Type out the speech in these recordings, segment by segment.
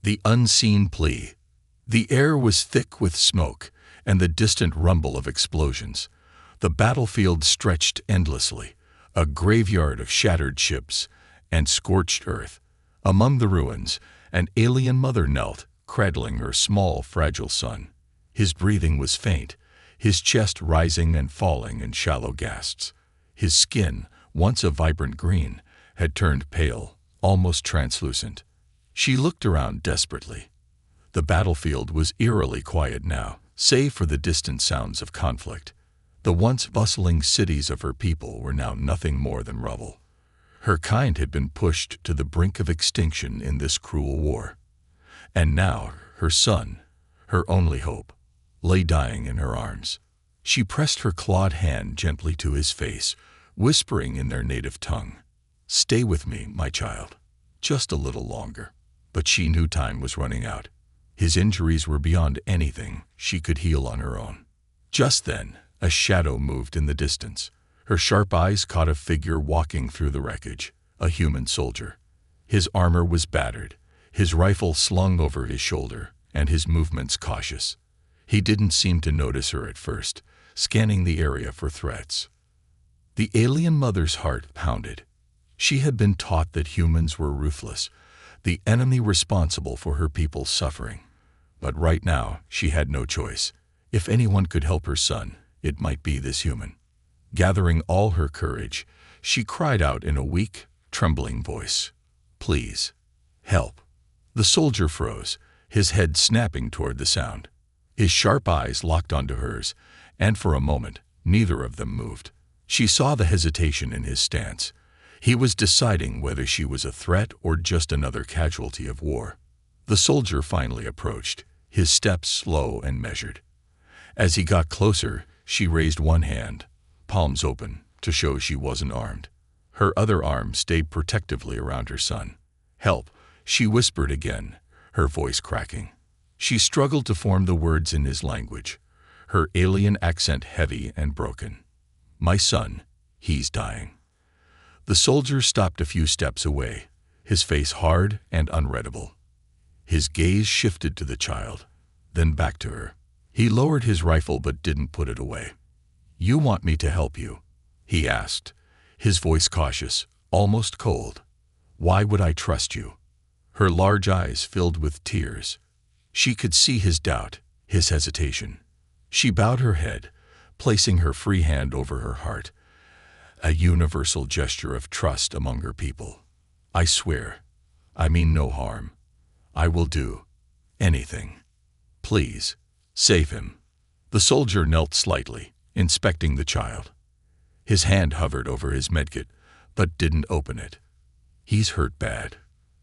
The unseen plea. The air was thick with smoke and the distant rumble of explosions. The battlefield stretched endlessly, a graveyard of shattered ships and scorched earth. Among the ruins, an alien mother knelt, cradling her small, fragile son. His breathing was faint, his chest rising and falling in shallow gasps. His skin, once a vibrant green, had turned pale, almost translucent. She looked around desperately. The battlefield was eerily quiet now, save for the distant sounds of conflict. The once bustling cities of her people were now nothing more than rubble. Her kind had been pushed to the brink of extinction in this cruel war. And now her son, her only hope, lay dying in her arms. She pressed her clawed hand gently to his face, whispering in their native tongue, "Stay with me, my child, just a little longer." But she knew time was running out. His injuries were beyond anything she could heal on her own. Just then, a shadow moved in the distance. Her sharp eyes caught a figure walking through the wreckage, a human soldier. His armor was battered, his rifle slung over his shoulder, and his movements cautious. He didn't seem to notice her at first, scanning the area for threats. The alien mother's heart pounded. She had been taught that humans were ruthless, the enemy responsible for her people's suffering. But right now, she had no choice. If anyone could help her son, it might be this human. Gathering all her courage, she cried out in a weak, trembling voice, "Please, help." The soldier froze, his head snapping toward the sound. His sharp eyes locked onto hers, and for a moment, neither of them moved. She saw the hesitation in his stance. He was deciding whether she was a threat or just another casualty of war. The soldier finally approached, his steps slow and measured. As he got closer, she raised one hand, palms open, to show she wasn't armed. Her other arm stayed protectively around her son. "Help," she whispered again, her voice cracking. She struggled to form the words in his language, her alien accent heavy and broken. "My son, he's dying." The soldier stopped a few steps away, his face hard and unreadable. His gaze shifted to the child, then back to her. He lowered his rifle but didn't put it away. "You want me to help you?" he asked, his voice cautious, almost cold. "Why would I trust you?" Her large eyes filled with tears. She could see his doubt, his hesitation. She bowed her head, placing her free hand over her heart, a universal gesture of trust among her people. "I swear, I mean no harm. I will do anything. Please, save him." The soldier knelt slightly, inspecting the child. His hand hovered over his medkit, but didn't open it. "He's hurt bad.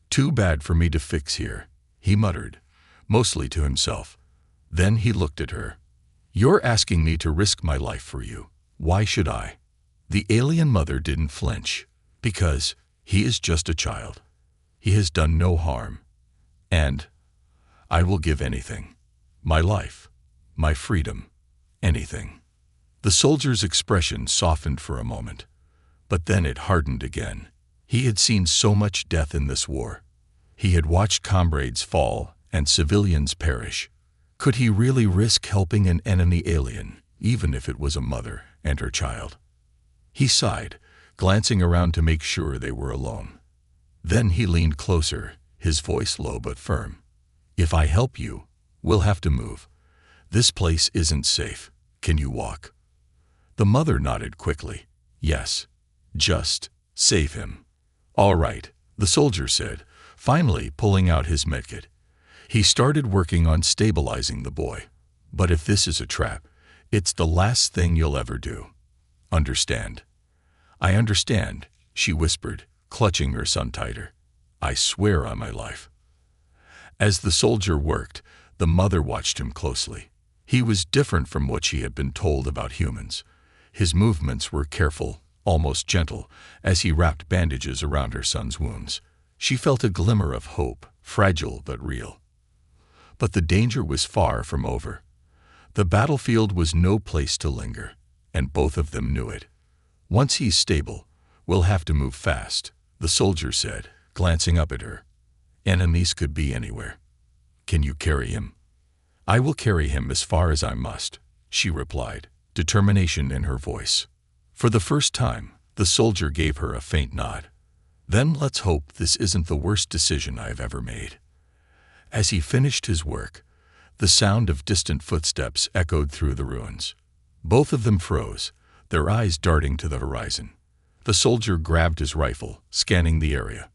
Too bad for me to fix here," he muttered, mostly to himself. Then he looked at her. "You're asking me to risk my life for you. Why should I?" The alien mother didn't flinch, because he is just a child. He has done no harm. And I will give anything. My life, my freedom, anything. The soldier's expression softened for a moment, but then it hardened again. He had seen so much death in this war. He had watched comrades fall and civilians perish. Could he really risk helping an enemy alien, even if it was a mother and her child? He sighed, glancing around to make sure they were alone. Then he leaned closer, his voice low but firm. "If I help you, we'll have to move. This place isn't safe. Can you walk?" The mother nodded quickly. "Yes. Just save him." "All right," the soldier said, finally pulling out his medkit. He started working on stabilizing the boy. "But if this is a trap, it's the last thing you'll ever do. Understand?" "I understand," she whispered, clutching her son tighter. "I swear on my life." As the soldier worked, the mother watched him closely. He was different from what she had been told about humans. His movements were careful, almost gentle, as he wrapped bandages around her son's wounds. She felt a glimmer of hope, fragile but real. But the danger was far from over. The battlefield was no place to linger, and both of them knew it. "Once he's stable, we'll have to move fast," the soldier said, glancing up at her. "Enemies could be anywhere. "Can you carry him?" "I will carry him as far as I must," she replied, determination in her voice. For the first time, the soldier gave her a faint nod. "Then let's hope this isn't the worst decision I've ever made." As he finished his work, the sound of distant footsteps echoed through the ruins. Both of them froze, their eyes darting to the horizon. The soldier grabbed his rifle, scanning the area.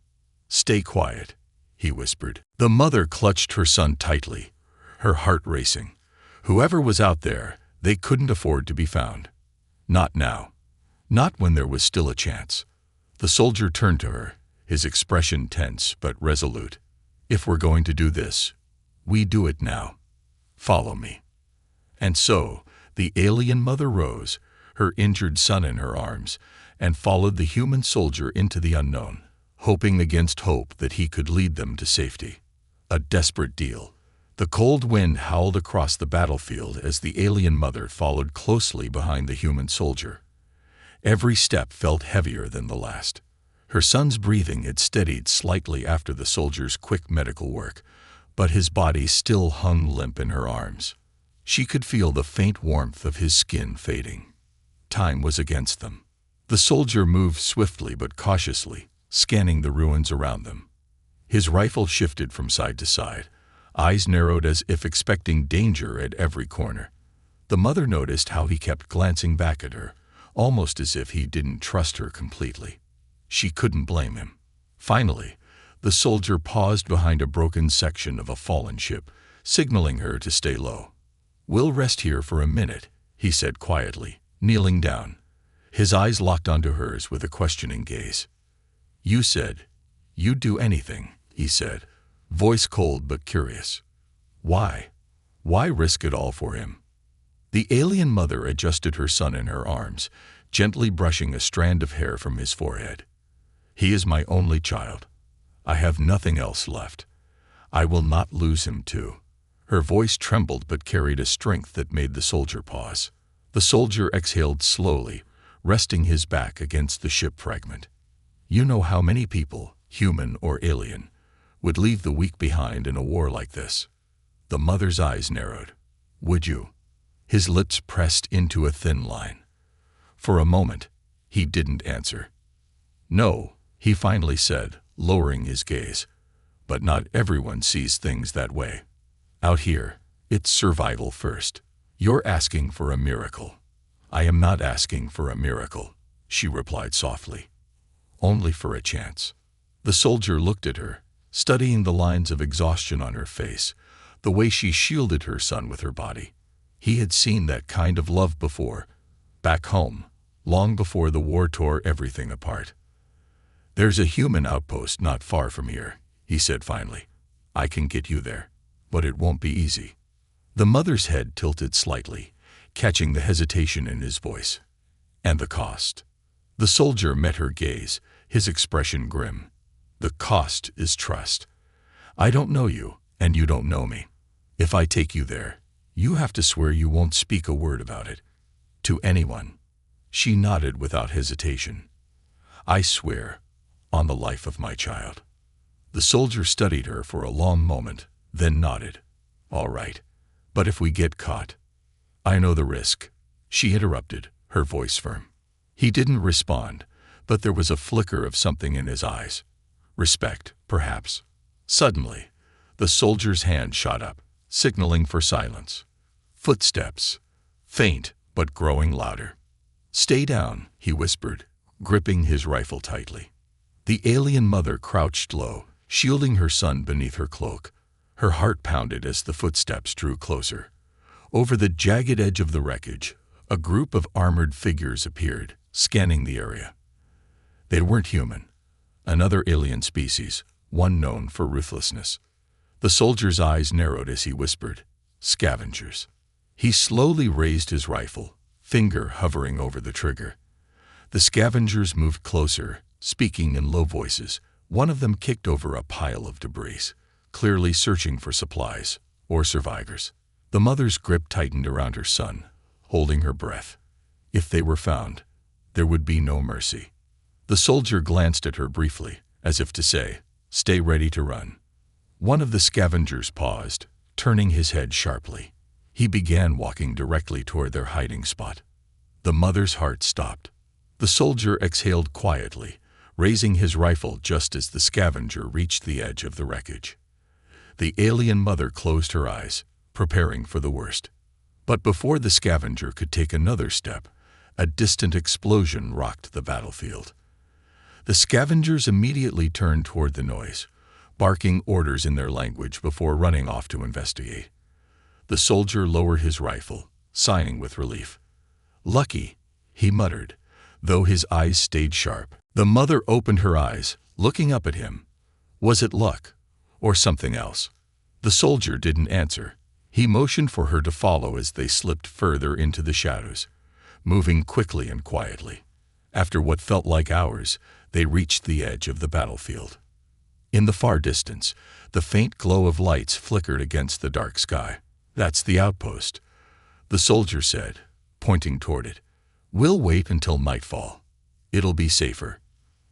"Stay quiet," he whispered. The mother clutched her son tightly, her heart racing. Whoever was out there, they couldn't afford to be found. Not now. Not when there was still a chance. The soldier turned to her, his expression tense but resolute. "If we're going to do this, we do it now. Follow me." And so, the alien mother rose, her injured son in her arms, and followed the human soldier into the unknown, hoping against hope that he could lead them to safety. A desperate deal. The cold wind howled across the battlefield as the alien mother followed closely behind the human soldier. Every step felt heavier than the last. Her son's breathing had steadied slightly after the soldier's quick medical work, but his body still hung limp in her arms. She could feel the faint warmth of his skin fading. Time was against them. The soldier moved swiftly but cautiously, scanning the ruins around them. His rifle shifted from side to side, eyes narrowed as if expecting danger at every corner. The mother noticed how he kept glancing back at her, almost as if he didn't trust her completely. She couldn't blame him. Finally, the soldier paused behind a broken section of a fallen ship, signaling her to stay low. "We'll rest here for a minute," he said quietly, kneeling down. His eyes locked onto hers with a questioning gaze. "You said you'd do anything," he said, voice cold but curious. "Why? Why risk it all for him?" The alien mother adjusted her son in her arms, gently brushing a strand of hair from his forehead. "He is my only child. I have nothing else left. I will not lose him too." Her voice trembled but carried a strength that made the soldier pause. The soldier exhaled slowly, resting his back against the ship fragment. "You know how many people, human or alien, would leave the weak behind in a war like this?" The mother's eyes narrowed. "Would you?" His lips pressed into a thin line. For a moment, he didn't answer. "No," he finally said, lowering his gaze. "But not everyone sees things that way. Out here, it's survival first. You're asking for a miracle." "I am not asking for a miracle," she replied softly. "Only for a chance." The soldier looked at her, studying the lines of exhaustion on her face, the way she shielded her son with her body. He had seen that kind of love before, back home, long before the war tore everything apart. "There's a human outpost not far from here," he said finally. "I can get you there, but it won't be easy." The mother's head tilted slightly, catching the hesitation in his voice. "And the cost?" The soldier met her gaze, his expression grim. "The cost is trust. I don't know you, and you don't know me. If I take you there, you have to swear you won't speak a word about it. To anyone." She nodded without hesitation. "I swear, on the life of my child." The soldier studied her for a long moment, then nodded. "All right, but if we get caught—" "I know the risk," she interrupted, her voice firm. He didn't respond, but there was a flicker of something in his eyes. Respect, perhaps. Suddenly, the soldier's hand shot up, signaling for silence. Footsteps, faint but growing louder. "Stay down," he whispered, gripping his rifle tightly. The alien mother crouched low, shielding her son beneath her cloak. Her heart pounded as the footsteps drew closer. Over the jagged edge of the wreckage, a group of armored figures appeared, scanning the area. They weren't human. Another alien species, one known for ruthlessness. The soldier's eyes narrowed as he whispered, "Scavengers." He slowly raised his rifle, finger hovering over the trigger. The scavengers moved closer, speaking in low voices. One of them kicked over a pile of debris, clearly searching for supplies or survivors. The mother's grip tightened around her son, holding her breath. If they were found, there would be no mercy. The soldier glanced at her briefly, as if to say, "Stay ready to run." One of the scavengers paused, turning his head sharply. He began walking directly toward their hiding spot. The mother's heart stopped. The soldier exhaled quietly, raising his rifle just as the scavenger reached the edge of the wreckage. The alien mother closed her eyes, preparing for the worst. But before the scavenger could take another step, a distant explosion rocked the battlefield. The scavengers immediately turned toward the noise, barking orders in their language before running off to investigate. The soldier lowered his rifle, sighing with relief. "Lucky," he muttered, though his eyes stayed sharp. The mother opened her eyes, looking up at him. Was it luck, or something else? The soldier didn't answer. He motioned for her to follow as they slipped further into the shadows, moving quickly and quietly. After what felt like hours, they reached the edge of the battlefield. In the far distance, the faint glow of lights flickered against the dark sky. "That's the outpost," the soldier said, pointing toward it. "We'll wait until nightfall. It'll be safer."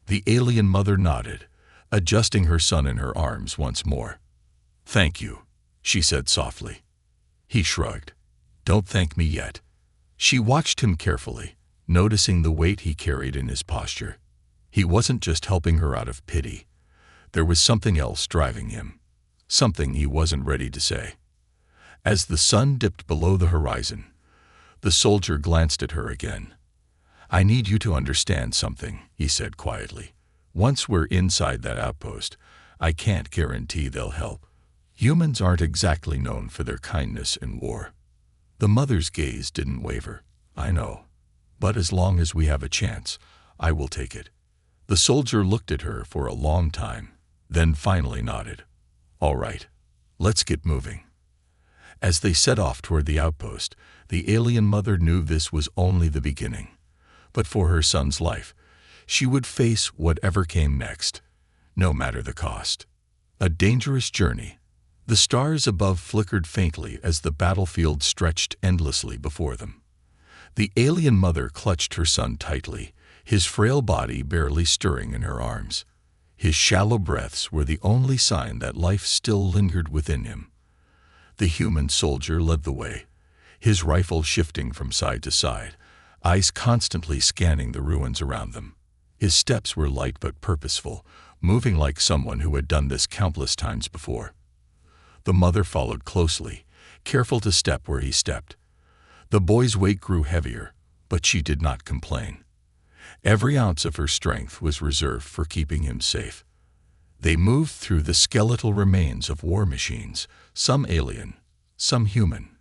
The alien mother nodded, adjusting her son in her arms once more. "Thank you," she said softly. He shrugged. "Don't thank me yet." She watched him carefully, noticing the weight he carried in his posture. He wasn't just helping her out of pity. There was something else driving him, something he wasn't ready to say. As the sun dipped below the horizon, the soldier glanced at her again. "I need you to understand something," he said quietly. "Once we're inside that outpost, I can't guarantee they'll help. Humans aren't exactly known for their kindness in war." The mother's gaze didn't waver. "I know. But as long as we have a chance, I will take it." The soldier looked at her for a long time, then finally nodded. "All right, let's get moving." As they set off toward the outpost, the alien mother knew this was only the beginning. But for her son's life, she would face whatever came next, no matter the cost. A dangerous journey. The stars above flickered faintly as the battlefield stretched endlessly before them. The alien mother clutched her son tightly, his frail body barely stirring in her arms. His shallow breaths were the only sign that life still lingered within him. The human soldier led the way, his rifle shifting from side to side, eyes constantly scanning the ruins around them. His steps were light but purposeful, moving like someone who had done this countless times before. The mother followed closely, careful to step where he stepped. The boy's weight grew heavier, but she did not complain. Every ounce of her strength was reserved for keeping him safe. They moved through the skeletal remains of war machines, some alien, some human.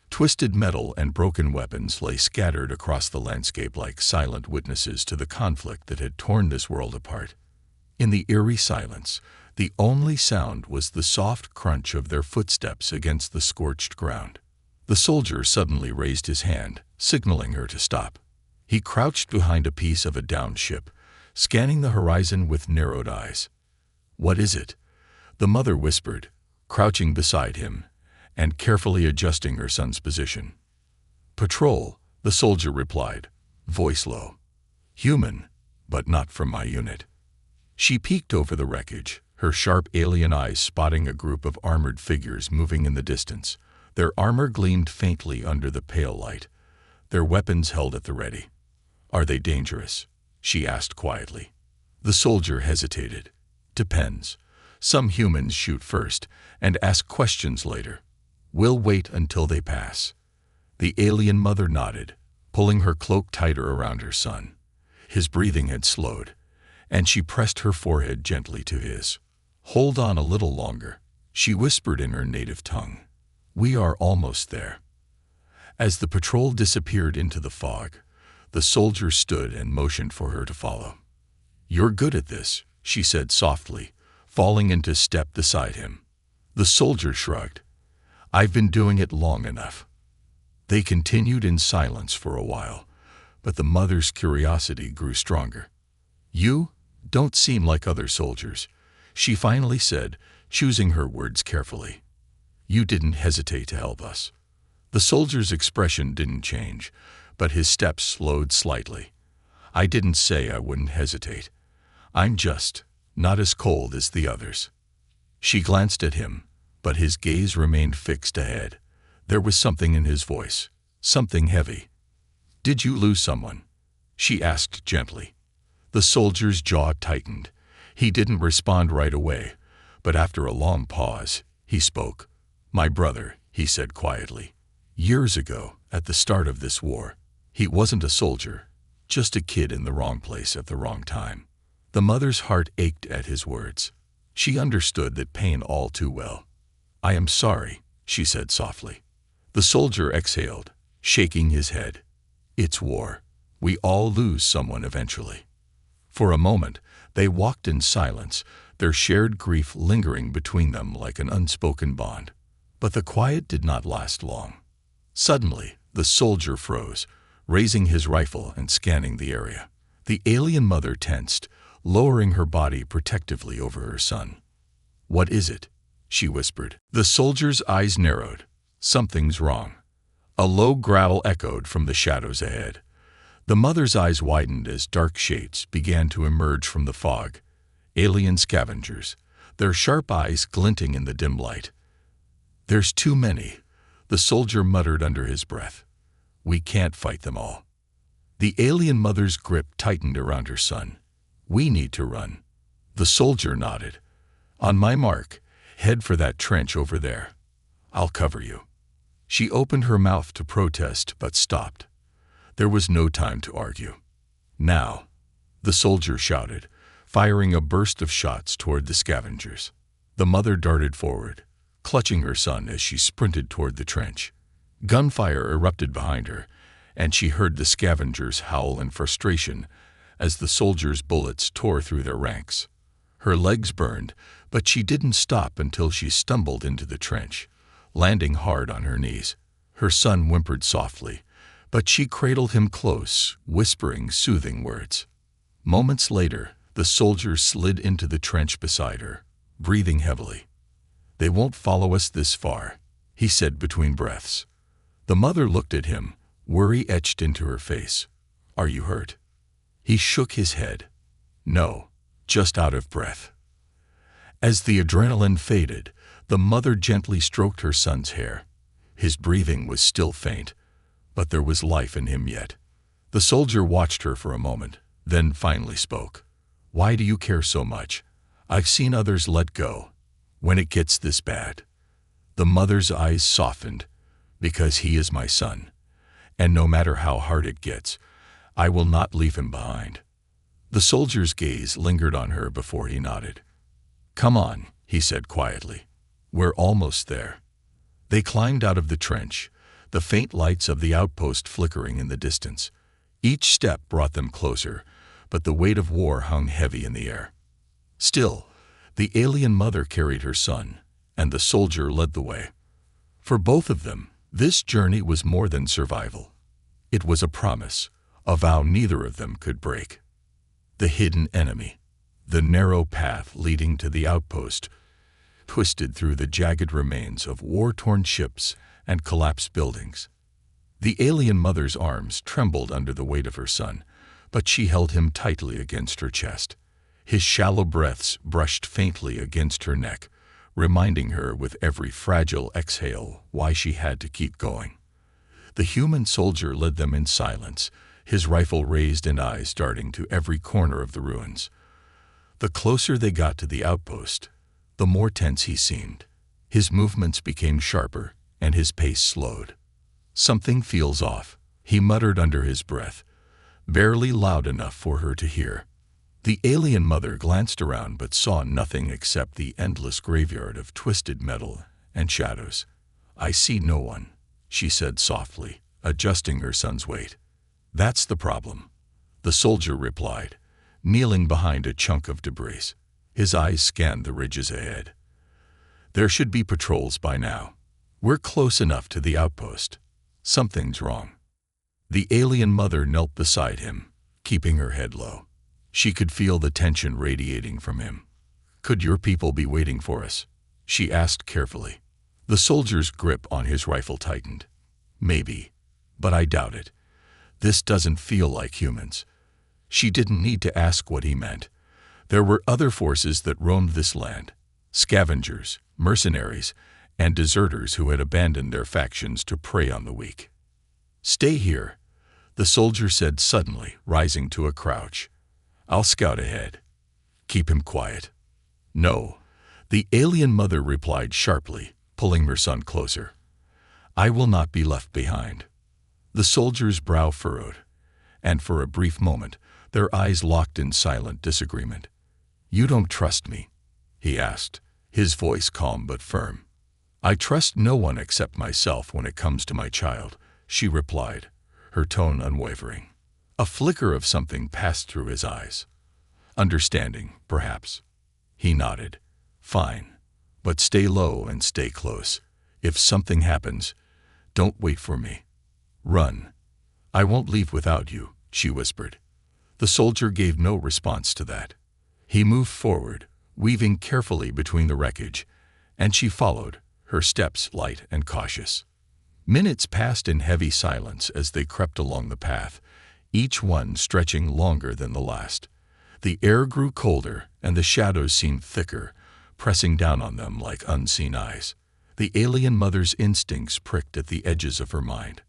Twisted metal and broken weapons lay scattered across the landscape like silent witnesses to the conflict that had torn this world apart. In the eerie silence, the only sound was the soft crunch of their footsteps against the scorched ground. The soldier suddenly raised his hand, signaling her to stop. He crouched behind a piece of a downed ship, scanning the horizon with narrowed eyes. "What is it?" the mother whispered, crouching beside him and carefully adjusting her son's position. "Patrol," the soldier replied, voice low. "Human, but not from my unit." She peeked over the wreckage, her sharp alien eyes spotting a group of armored figures moving in the distance. Their armor gleamed faintly under the pale light, their weapons held at the ready. "Are they dangerous?" she asked quietly. The soldier hesitated. "Depends. Some humans shoot first and ask questions later. We'll wait until they pass." The alien mother nodded, pulling her cloak tighter around her son. His breathing had slowed, and she pressed her forehead gently to his. "Hold on a little longer," she whispered in her native tongue. "We are almost there." As the patrol disappeared into the fog, the soldier stood and motioned for her to follow. "You're good at this," she said softly, falling into step beside him. The soldier shrugged. "I've been doing it long enough." They continued in silence for a while, but the mother's curiosity grew stronger. "You don't seem like other soldiers," she finally said, choosing her words carefully. "You didn't hesitate to help us." The soldier's expression didn't change, but his steps slowed slightly. "I didn't say I wouldn't hesitate. I'm just not as cold as the others." She glanced at him, but his gaze remained fixed ahead. There was something in his voice, something heavy. "Did you lose someone?" she asked gently. The soldier's jaw tightened. He didn't respond right away, but after a long pause, he spoke. "My brother," he said quietly. "Years ago, at the start of this war, he wasn't a soldier, just a kid in the wrong place at the wrong time." The mother's heart ached at his words. She understood that pain all too well. "I am sorry," she said softly. The soldier exhaled, shaking his head. "It's war. We all lose someone eventually." For a moment, they walked in silence, their shared grief lingering between them like an unspoken bond. But the quiet did not last long. Suddenly, the soldier froze, raising his rifle and scanning the area. The alien mother tensed, lowering her body protectively over her son. "What is it?" she whispered. The soldier's eyes narrowed. "Something's wrong." A low growl echoed from the shadows ahead. The mother's eyes widened as dark shapes began to emerge from the fog. Alien scavengers, their sharp eyes glinting in the dim light. "There's too many," the soldier muttered under his breath. "We can't fight them all." The alien mother's grip tightened around her son. "We need to run." The soldier nodded. "On my mark, head for that trench over there. I'll cover you." She opened her mouth to protest but stopped. There was no time to argue. "Now," the soldier shouted, firing a burst of shots toward the scavengers. The mother darted forward, clutching her son as she sprinted toward the trench. Gunfire erupted behind her, and she heard the scavengers howl in frustration as the soldiers' bullets tore through their ranks. Her legs burned, but she didn't stop until she stumbled into the trench, landing hard on her knees. Her son whimpered softly, but she cradled him close, whispering soothing words. Moments later, the soldier slid into the trench beside her, breathing heavily. "They won't follow us this far," he said between breaths. The mother looked at him, worry etched into her face. "Are you hurt?" He shook his head. "No, just out of breath." As the adrenaline faded, the mother gently stroked her son's hair. His breathing was still faint, but there was life in him yet. The soldier watched her for a moment, then finally spoke. "Why do you care so much? I've seen others let go. When it gets this bad." The mother's eyes softened. "Because he is my son, and no matter how hard it gets, I will not leave him behind." The soldier's gaze lingered on her before he nodded. "Come on," he said quietly. "We're almost there." They climbed out of the trench, the faint lights of the outpost flickering in the distance. Each step brought them closer, but the weight of war hung heavy in the air. Still, the alien mother carried her son, and the soldier led the way. For both of them, this journey was more than survival. It was a promise, a vow neither of them could break. The hidden enemy, the narrow path leading to the outpost, twisted through the jagged remains of war-torn ships and collapsed buildings. The alien mother's arms trembled under the weight of her son, but she held him tightly against her chest. His shallow breaths brushed faintly against her neck, reminding her with every fragile exhale why she had to keep going. The human soldier led them in silence, his rifle raised and eyes darting to every corner of the ruins. The closer they got to the outpost, the more tense he seemed. His movements became sharper, and his pace slowed. "Something feels off," he muttered under his breath, barely loud enough for her to hear. The alien mother glanced around but saw nothing except the endless graveyard of twisted metal and shadows. "I see no one," she said softly, adjusting her son's weight. "That's the problem," the soldier replied, kneeling behind a chunk of debris. His eyes scanned the ridges ahead. "There should be patrols by now. We're close enough to the outpost. Something's wrong." The alien mother knelt beside him, keeping her head low. She could feel the tension radiating from him. "Could your people be waiting for us?" she asked carefully. The soldier's grip on his rifle tightened. "Maybe, but I doubt it. This doesn't feel like humans." She didn't need to ask what he meant. There were other forces that roamed this land, scavengers, mercenaries, and deserters who had abandoned their factions to prey on the weak. "Stay here," the soldier said suddenly, rising to a crouch. "I'll scout ahead. Keep him quiet." "No," the alien mother replied sharply, pulling her son closer. "I will not be left behind." The soldier's brow furrowed, and for a brief moment their eyes locked in silent disagreement. "You don't trust me?" he asked, his voice calm but firm. "I trust no one except myself when it comes to my child," she replied, her tone unwavering. A flicker of something passed through his eyes. "Understanding, perhaps." He nodded. "Fine. But stay low and stay close. If something happens, don't wait for me. Run." "I won't leave without you," she whispered. The soldier gave no response to that. He moved forward, weaving carefully between the wreckage, and she followed, her steps light and cautious. Minutes passed in heavy silence as they crept along the path, each one stretching longer than the last. The air grew colder, and the shadows seemed thicker, pressing down on them like unseen eyes. The alien mother's instincts pricked at the edges of her mind.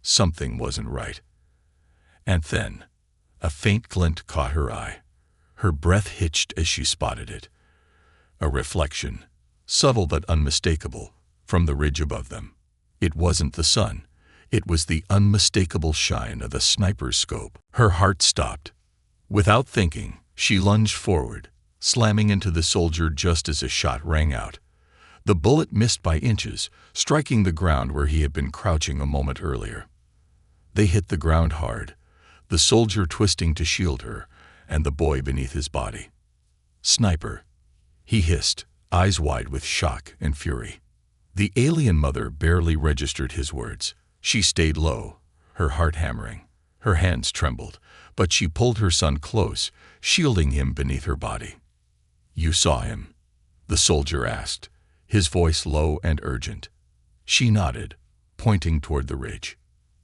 Something wasn't right. And then, a faint glint caught her eye. Her breath hitched as she spotted it. A reflection, subtle but unmistakable, from the ridge above them. It wasn't the sun. It was the unmistakable shine of a sniper's scope. Her heart stopped. Without thinking, she lunged forward, slamming into the soldier just as a shot rang out. The bullet missed by inches, striking the ground where he had been crouching a moment earlier. They hit the ground hard, the soldier twisting to shield her, and the boy beneath his body. "Sniper," he hissed, eyes wide with shock and fury. The alien mother barely registered his words. She stayed low, her heart hammering. Her hands trembled, but she pulled her son close, shielding him beneath her body. "You saw him?" the soldier asked, his voice low and urgent. She nodded, pointing toward the ridge.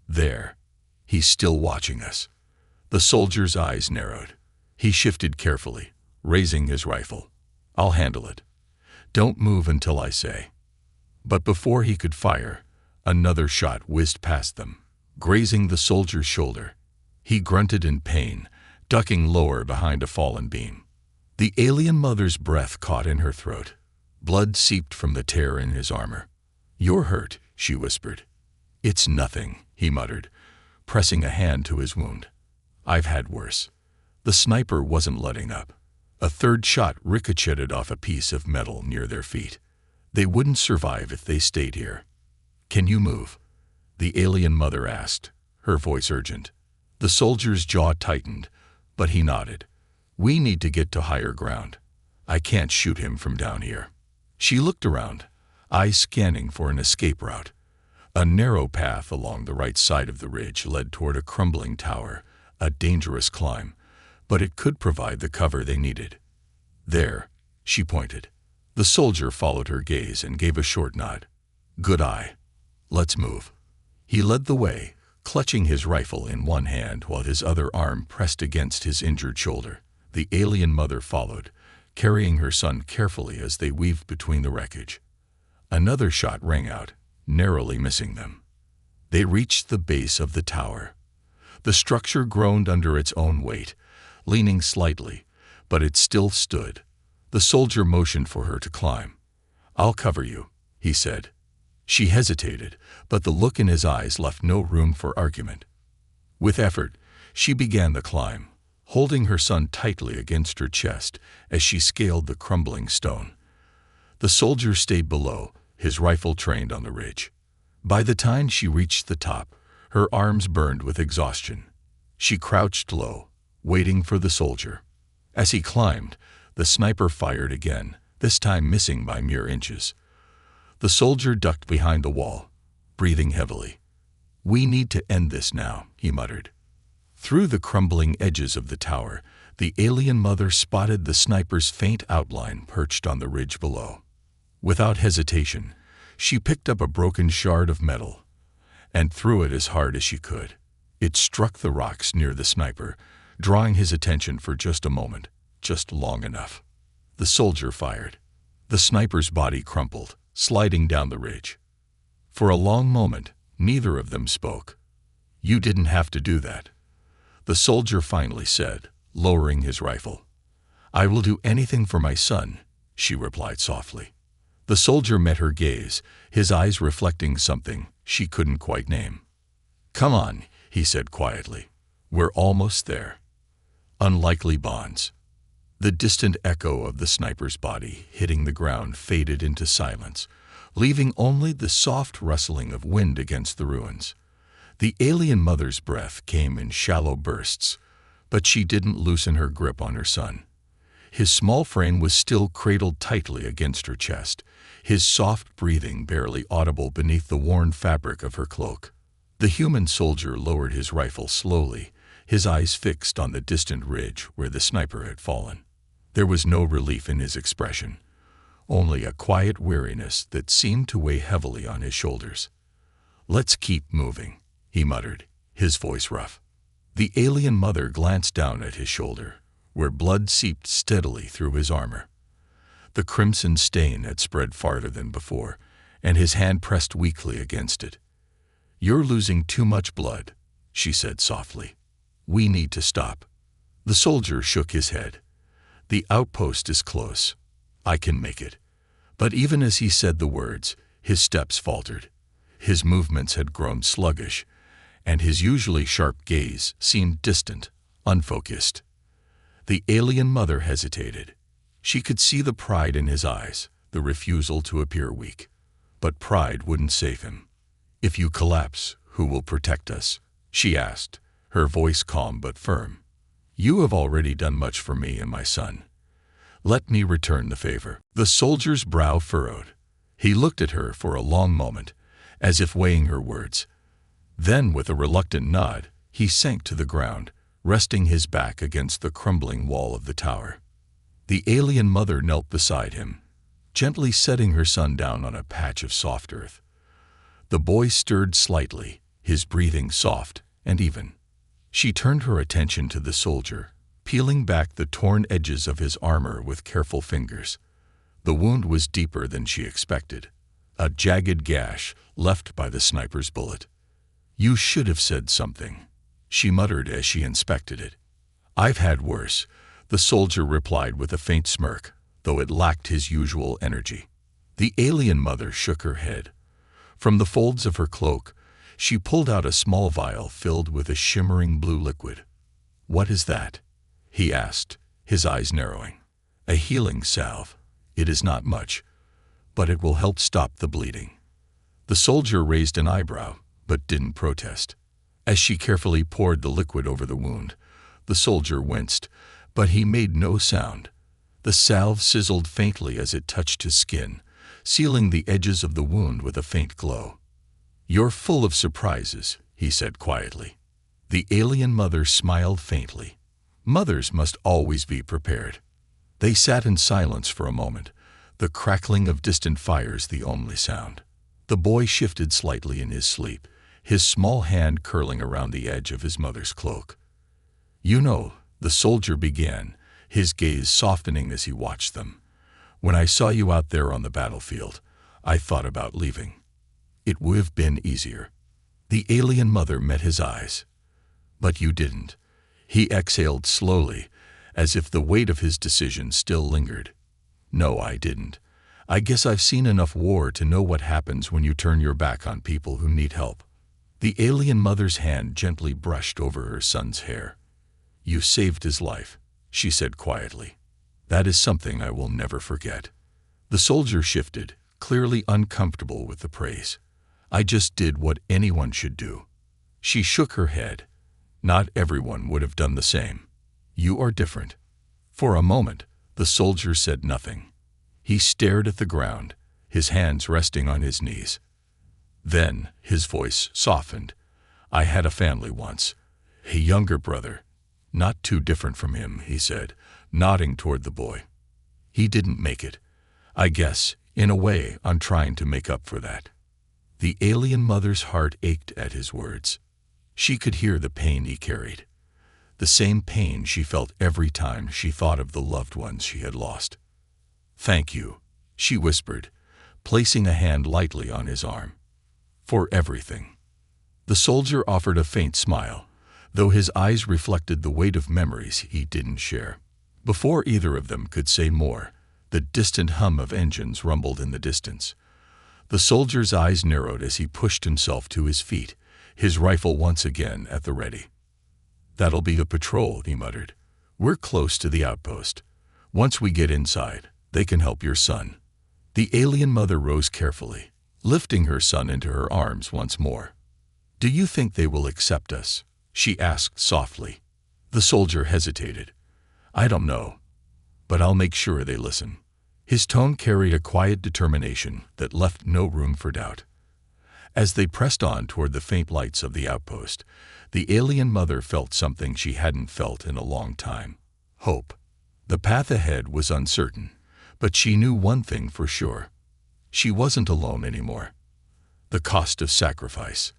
"There. He's still watching us." The soldier's eyes narrowed. He shifted carefully, raising his rifle. "I'll handle it. Don't move until I say." But before he could fire, another shot whizzed past them, grazing the soldier's shoulder. He grunted in pain, ducking lower behind a fallen beam. The alien mother's breath caught in her throat. Blood seeped from the tear in his armor. "You're hurt," she whispered. "It's nothing," he muttered, pressing a hand to his wound. "I've had worse." The sniper wasn't letting up. A third shot ricocheted off a piece of metal near their feet. They wouldn't survive if they stayed here. "Can you move?" the alien mother asked, her voice urgent. The soldier's jaw tightened, but he nodded. "We need to get to higher ground. I can't shoot him from down here." She looked around, eyes scanning for an escape route. A narrow path along the right side of the ridge led toward a crumbling tower, a dangerous climb, but it could provide the cover they needed. "There," she pointed. The soldier followed her gaze and gave a short nod. "Good eye. Let's move." He led the way, clutching his rifle in one hand while his other arm pressed against his injured shoulder. The alien mother followed, carrying her son carefully as they weaved between the wreckage. Another shot rang out, narrowly missing them. They reached the base of the tower. The structure groaned under its own weight, leaning slightly, but it still stood. The soldier motioned for her to climb. "I'll cover you," he said. She hesitated, but the look in his eyes left no room for argument. With effort, she began the climb, holding her son tightly against her chest as she scaled the crumbling stone. The soldier stayed below, his rifle trained on the ridge. By the time she reached the top, her arms burned with exhaustion. She crouched low, waiting for the soldier. As he climbed, the sniper fired again, this time missing by mere inches. The soldier ducked behind the wall, breathing heavily. "We need to end this now," he muttered. Through the crumbling edges of the tower, the alien mother spotted the sniper's faint outline perched on the ridge below. Without hesitation, she picked up a broken shard of metal and threw it as hard as she could. It struck the rocks near the sniper, drawing his attention for just a moment, just long enough. The soldier fired. The sniper's body crumpled, sliding down the ridge. For a long moment, neither of them spoke. "You didn't have to do that," the soldier finally said, lowering his rifle. "I will do anything for my son," she replied softly. The soldier met her gaze, his eyes reflecting something she couldn't quite name. "Come on," he said quietly. "We're almost there." Unlikely bonds. The distant echo of the sniper's body hitting the ground faded into silence, leaving only the soft rustling of wind against the ruins. The alien mother's breath came in shallow bursts, but she didn't loosen her grip on her son. His small frame was still cradled tightly against her chest, his soft breathing barely audible beneath the worn fabric of her cloak. The human soldier lowered his rifle slowly, his eyes fixed on the distant ridge where the sniper had fallen. There was no relief in his expression, only a quiet weariness that seemed to weigh heavily on his shoulders. "Let's keep moving," he muttered, his voice rough. The alien mother glanced down at his shoulder, where blood seeped steadily through his armor. The crimson stain had spread farther than before, and his hand pressed weakly against it. "You're losing too much blood," she said softly. "We need to stop." The soldier shook his head. "The outpost is close. I can make it." But even as he said the words, his steps faltered. His movements had grown sluggish, and his usually sharp gaze seemed distant, unfocused. The alien mother hesitated. She could see the pride in his eyes, the refusal to appear weak. But pride wouldn't save him. "If you collapse, who will protect us?" she asked, her voice calm but firm. "You have already done much for me and my son. Let me return the favor." The soldier's brow furrowed. He looked at her for a long moment, as if weighing her words. Then, with a reluctant nod, he sank to the ground, resting his back against the crumbling wall of the tower. The alien mother knelt beside him, gently setting her son down on a patch of soft earth. The boy stirred slightly, his breathing soft and even. She turned her attention to the soldier, peeling back the torn edges of his armor with careful fingers. The wound was deeper than she expected, a jagged gash left by the sniper's bullet. "You should have said something," she muttered as she inspected it. "I've had worse," the soldier replied with a faint smirk, though it lacked his usual energy. The alien mother shook her head. From the folds of her cloak, she pulled out a small vial filled with a shimmering blue liquid. "What is that?" he asked, his eyes narrowing. "A healing salve. It is not much, but it will help stop the bleeding." The soldier raised an eyebrow, but didn't protest. As she carefully poured the liquid over the wound, the soldier winced, but he made no sound. The salve sizzled faintly as it touched his skin, sealing the edges of the wound with a faint glow. "You're full of surprises," he said quietly. The alien mother smiled faintly. Mothers must always be prepared. They sat in silence for a moment, the crackling of distant fires the only sound. The boy shifted slightly in his sleep, his small hand curling around the edge of his mother's cloak. "You know," the soldier began, his gaze softening as he watched them, "when I saw you out there on the battlefield, I thought about leaving. It would have been easier." The alien mother met his eyes. "But you didn't." He exhaled slowly, as if the weight of his decision still lingered. "No, I didn't. I guess I've seen enough war to know what happens when you turn your back on people who need help." The alien mother's hand gently brushed over her son's hair. "You saved his life," she said quietly. "That is something I will never forget." The soldier shifted, clearly uncomfortable with the praise. "I just did what anyone should do." She shook her head. "Not everyone would have done the same. You are different." For a moment, the soldier said nothing. He stared at the ground, his hands resting on his knees. Then his voice softened. "I had a family once, a younger brother. Not too different from him," he said, nodding toward the boy. "He didn't make it. I guess, in a way, I'm trying to make up for that." The alien mother's heart ached at his words. She could hear the pain he carried, the same pain she felt every time she thought of the loved ones she had lost. "Thank you," she whispered, placing a hand lightly on his arm. For everything. The soldier offered a faint smile, though his eyes reflected the weight of memories he didn't share. Before either of them could say more, the distant hum of engines rumbled in the distance. The soldier's eyes narrowed as he pushed himself to his feet, his rifle once again at the ready. "That'll be the patrol," he muttered. "We're close to the outpost. Once we get inside, they can help your son." The alien mother rose carefully, lifting her son into her arms once more. "Do you think they will accept us?" she asked softly. The soldier hesitated. "I don't know, but I'll make sure they listen." His tone carried a quiet determination that left no room for doubt. As they pressed on toward the faint lights of the outpost, the alien mother felt something she hadn't felt in a long time: hope. The path ahead was uncertain, but she knew one thing for sure. She wasn't alone anymore. The cost of sacrifice.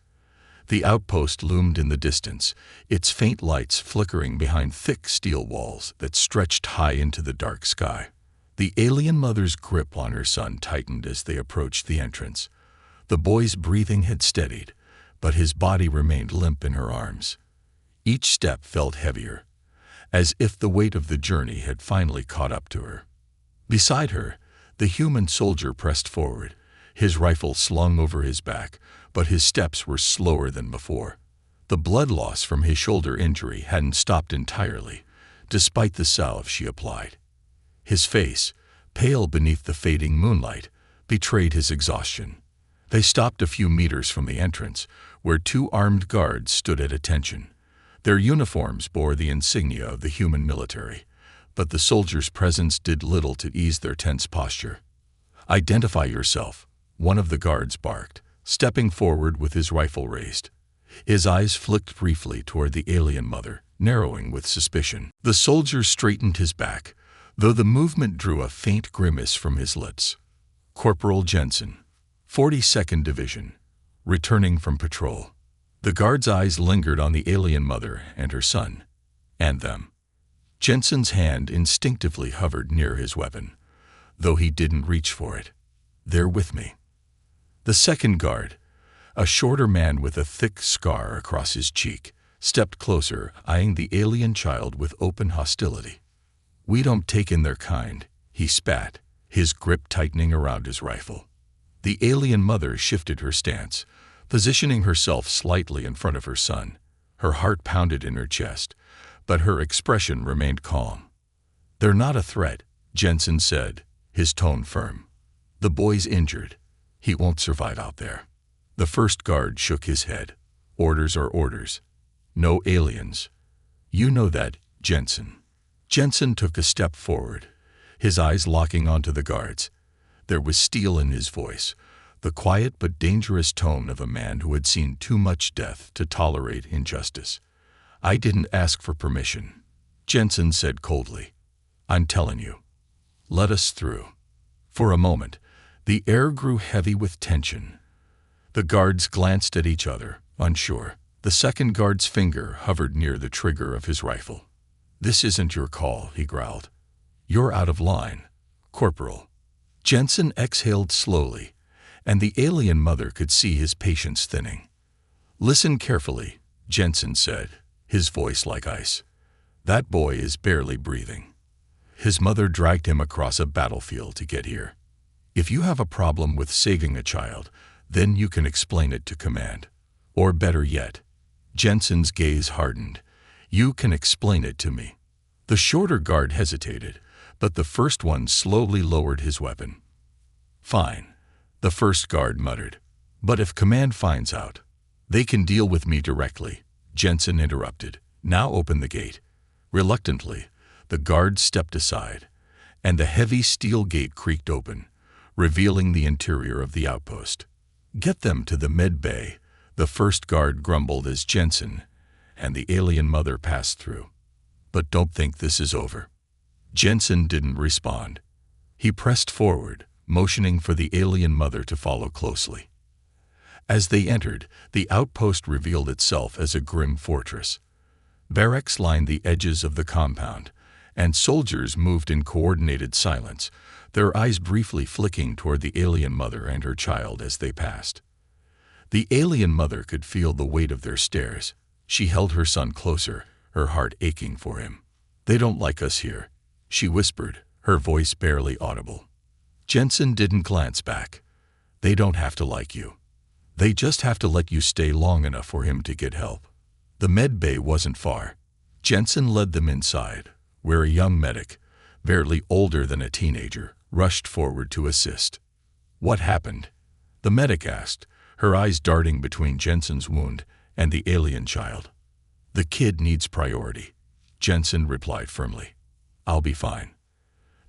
The outpost loomed in the distance, its faint lights flickering behind thick steel walls that stretched high into the dark sky. The alien mother's grip on her son tightened as they approached the entrance. The boy's breathing had steadied, but his body remained limp in her arms. Each step felt heavier, as if the weight of the journey had finally caught up to her. Beside her, the human soldier pressed forward, his rifle slung over his back, but his steps were slower than before. The blood loss from his shoulder injury hadn't stopped entirely, despite the salve she applied. His face, pale beneath the fading moonlight, betrayed his exhaustion. They stopped a few meters from the entrance, where two armed guards stood at attention. Their uniforms bore the insignia of the human military, but the soldiers' presence did little to ease their tense posture. "Identify yourself," one of the guards barked, stepping forward with his rifle raised. His eyes flicked briefly toward the alien mother, narrowing with suspicion. The soldier straightened his back, though the movement drew a faint grimace from his lips. "Corporal Jensen, 42nd Division, returning from patrol." The guard's eyes lingered on the alien mother and her son, and them. Jensen's hand instinctively hovered near his weapon, though he didn't reach for it. "They're with me." The second guard, a shorter man with a thick scar across his cheek, stepped closer, eyeing the alien child with open hostility. "We don't take in their kind," he spat, his grip tightening around his rifle. The alien mother shifted her stance, positioning herself slightly in front of her son. Her heart pounded in her chest, but her expression remained calm. "They're not a threat," Jensen said, his tone firm. "The boy's injured. He won't survive out there." The first guard shook his head. "Orders are orders. No aliens." "You know that, Jensen." Jensen took a step forward, his eyes locking onto the guards. There was steel in his voice, the quiet but dangerous tone of a man who had seen too much death to tolerate injustice. "I didn't ask for permission," Jensen said coldly. "I'm telling you. Let us through." For a moment, the air grew heavy with tension. The guards glanced at each other, unsure. The second guard's finger hovered near the trigger of his rifle. "This isn't your call," he growled. "You're out of line, Corporal." Jensen exhaled slowly, and the alien mother could see his patience thinning. "Listen carefully," Jensen said, his voice like ice. "That boy is barely breathing. His mother dragged him across a battlefield to get here. If you have a problem with saving a child, then you can explain it to command. Or better yet," Jensen's gaze hardened, "you can explain it to me." The shorter guard hesitated, but the first one slowly lowered his weapon. "Fine," the first guard muttered. "But if command finds out, they can deal with me directly," Jensen interrupted. "Now open the gate." Reluctantly, the guard stepped aside, and the heavy steel gate creaked open, revealing the interior of the outpost. "Get them to the med bay," the first guard grumbled as Jensen and the alien mother passed through. "But don't think this is over." Jensen didn't respond. He pressed forward, motioning for the alien mother to follow closely. As they entered, the outpost revealed itself as a grim fortress. Barracks lined the edges of the compound, and soldiers moved in coordinated silence, their eyes briefly flicking toward the alien mother and her child as they passed. The alien mother could feel the weight of their stares. She held her son closer, her heart aching for him. "They don't like us here," she whispered, her voice barely audible. Jensen didn't glance back. "They don't have to like you. They just have to let you stay long enough for him to get help." The med bay wasn't far. Jensen led them inside, where a young medic, barely older than a teenager, rushed forward to assist. "What happened?" the medic asked, her eyes darting between Jensen's wound and the alien child. "The kid needs priority," Jensen replied firmly. "I'll be fine."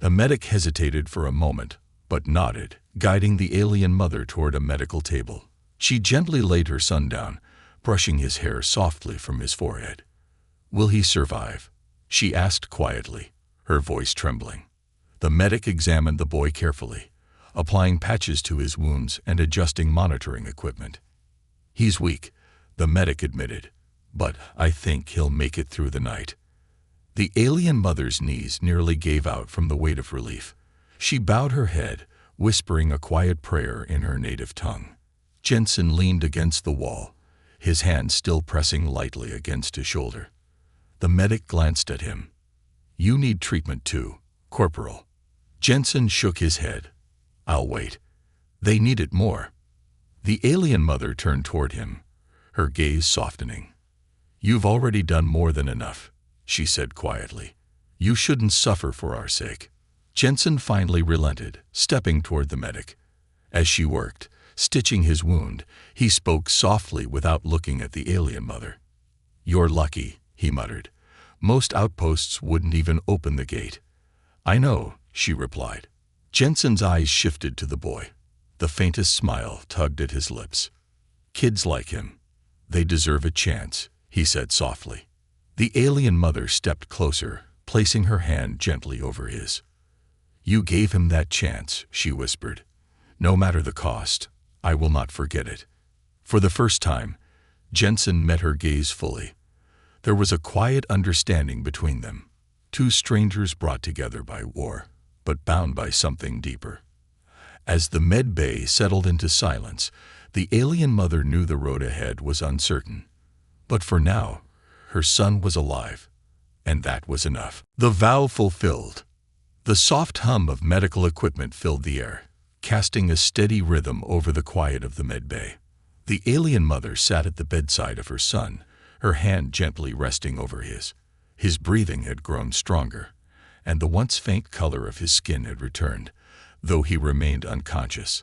The medic hesitated for a moment, but nodded, guiding the alien mother toward a medical table. She gently laid her son down, brushing his hair softly from his forehead. "Will he survive?" she asked quietly, her voice trembling. The medic examined the boy carefully, applying patches to his wounds and adjusting monitoring equipment. "He's weak," the medic admitted, "but I think he'll make it through the night." The alien mother's knees nearly gave out from the weight of relief. She bowed her head, whispering a quiet prayer in her native tongue. Jensen leaned against the wall, his hand still pressing lightly against his shoulder. The medic glanced at him. "You need treatment too, Corporal." Jensen shook his head. "I'll wait." They needed more. The alien mother turned toward him, her gaze softening. "You've already done more than enough," she said quietly. "You shouldn't suffer for our sake." Jensen finally relented, stepping toward the medic. As she worked, stitching his wound, he spoke softly without looking at the alien mother. "You're lucky," he muttered. "Most outposts wouldn't even open the gate." "I know," she replied. Jensen's eyes shifted to the boy. The faintest smile tugged at his lips. "Kids like him, they deserve a chance," he said softly. The alien mother stepped closer, placing her hand gently over his. "You gave him that chance," she whispered. "No matter the cost, I will not forget it." For the first time, Jensen met her gaze fully. There was a quiet understanding between them, two strangers brought together by war, but bound by something deeper. As the med bay settled into silence, the alien mother knew the road ahead was uncertain. But for now, her son was alive, and that was enough. The vow fulfilled. The soft hum of medical equipment filled the air, casting a steady rhythm over the quiet of the med bay. The alien mother sat at the bedside of her son, her hand gently resting over his. His breathing had grown stronger, and the once faint color of his skin had returned, though he remained unconscious.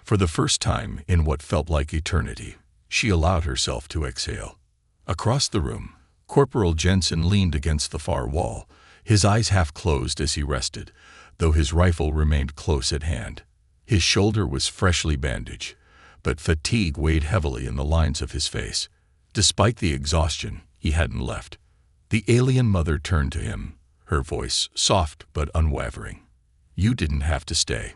For the first time in what felt like eternity, she allowed herself to exhale. Across the room, Corporal Jensen leaned against the far wall, his eyes half closed as he rested, though his rifle remained close at hand. His shoulder was freshly bandaged, but fatigue weighed heavily in the lines of his face. Despite the exhaustion, he hadn't left. The alien mother turned to him, her voice soft but unwavering. "You didn't have to stay."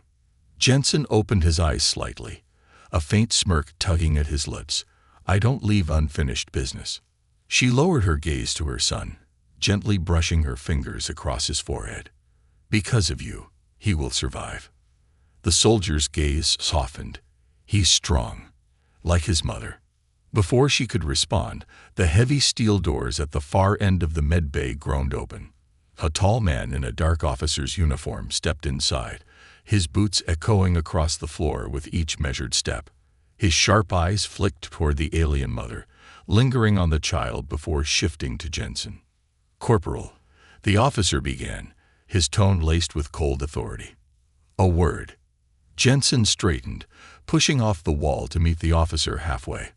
Jensen opened his eyes slightly, a faint smirk tugging at his lips. "I don't leave unfinished business." She lowered her gaze to her son, gently brushing her fingers across his forehead. "Because of you, he will survive." The soldier's gaze softened. "He's strong, like his mother." Before she could respond, the heavy steel doors at the far end of the med bay groaned open. A tall man in a dark officer's uniform stepped inside, his boots echoing across the floor with each measured step. His sharp eyes flicked toward the alien mother, lingering on the child before shifting to Jensen. "Corporal," the officer began, his tone laced with cold authority. "A word." Jensen straightened, pushing off the wall to meet the officer halfway.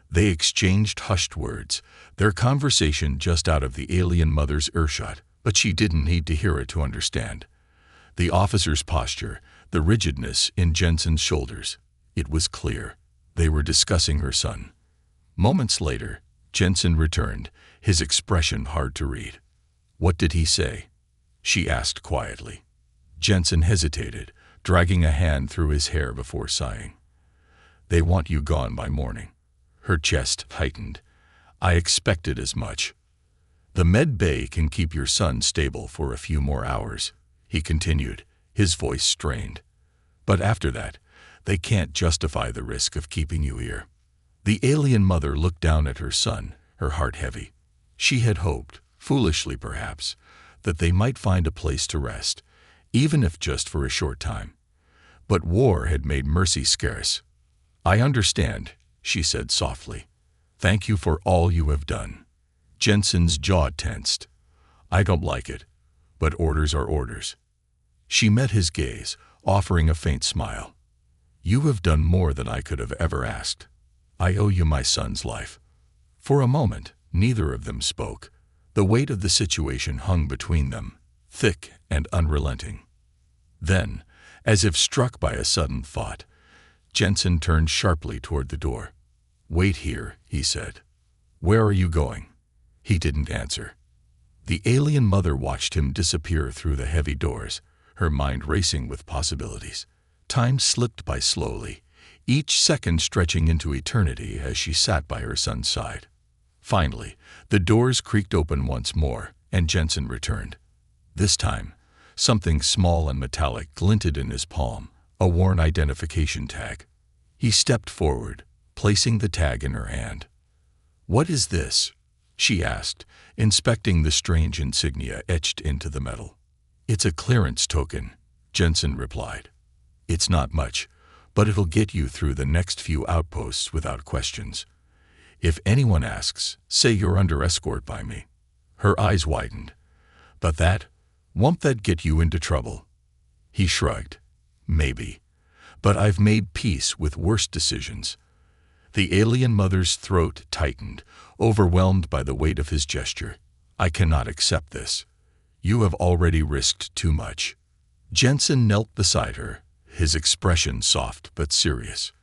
They exchanged hushed words, their conversation just out of the alien mother's earshot, but she didn't need to hear it to understand. The officer's posture, the rigidness in Jensen's shoulders, it was clear. They were discussing her son. Moments later, Jensen returned, his expression hard to read. "What did he say?" she asked quietly. Jensen hesitated, dragging a hand through his hair before sighing. "They want you gone by morning." Her chest tightened. "I expected as much." "The med bay can keep your son stable for a few more hours," he continued, His voice strained. "But after that, they can't justify the risk of keeping you here." The alien mother looked down at her son, her heart heavy. She had hoped, foolishly perhaps, that they might find a place to rest, even if just for a short time. But war had made mercy scarce. "I understand," she said softly. "Thank you for all you have done." Jensen's jaw tensed. "I don't like it, but orders are orders." She met his gaze, offering a faint smile. "You have done more than I could have ever asked. I owe you my son's life." For a moment, neither of them spoke. The weight of the situation hung between them, thick and unrelenting. Then, as if struck by a sudden thought, Jensen turned sharply toward the door. "Wait here," he said. "Where are you going?" He didn't answer. The alien mother watched him disappear through the heavy doors, her mind racing with possibilities. Time slipped by slowly, each second stretching into eternity as she sat by her son's side. Finally, the doors creaked open once more, and Jensen returned. This time, something small and metallic glinted in his palm, a worn identification tag. He stepped forward, placing the tag in her hand. "What is this?" she asked, inspecting the strange insignia etched into the metal. "It's a clearance token," Jensen replied. "It's not much, but it'll get you through the next few outposts without questions. If anyone asks, say you're under escort by me." Her eyes widened. "But won't that get you into trouble?" He shrugged. "Maybe. But I've made peace with worse decisions." The alien mother's throat tightened, overwhelmed by the weight of his gesture. "I cannot accept this. You have already risked too much." Jensen knelt beside her, his expression soft but serious.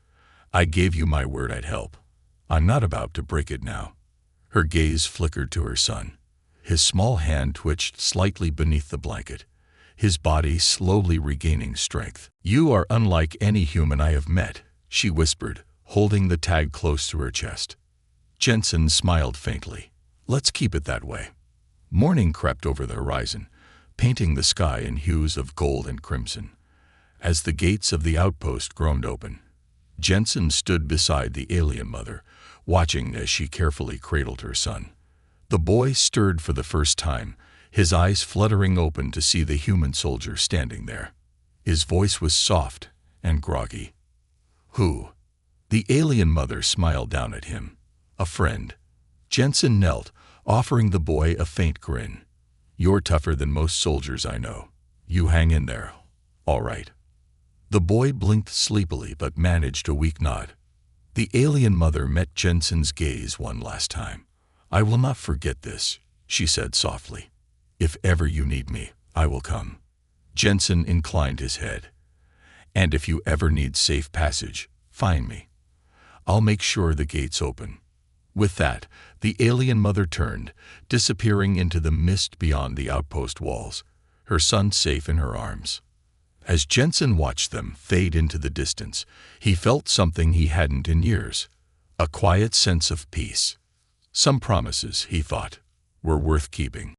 "I gave you my word I'd help. I'm not about to break it now." Her gaze flickered to her son. His small hand twitched slightly beneath the blanket, his body slowly regaining strength. "You are unlike any human I have met," she whispered, holding the tag close to her chest. Jensen smiled faintly. "Let's keep it that way." Morning crept over the horizon, painting the sky in hues of gold and crimson. As the gates of the outpost groaned open, Jensen stood beside the alien mother, watching as she carefully cradled her son. The boy stirred for the first time, his eyes fluttering open to see the human soldier standing there. His voice was soft and groggy. "Who?" The alien mother smiled down at him. "A friend." Jensen knelt, offering the boy a faint grin. "You're tougher than most soldiers I know. You hang in there, all right." The boy blinked sleepily but managed a weak nod. The alien mother met Jensen's gaze one last time. "I will not forget this," she said softly. "If ever you need me, I will come." Jensen inclined his head. "And if you ever need safe passage, find me. I'll make sure the gates open." With that, the alien mother turned, disappearing into the mist beyond the outpost walls, her son safe in her arms. As Jensen watched them fade into the distance, he felt something he hadn't in years, a quiet sense of peace. Some promises, he thought, were worth keeping.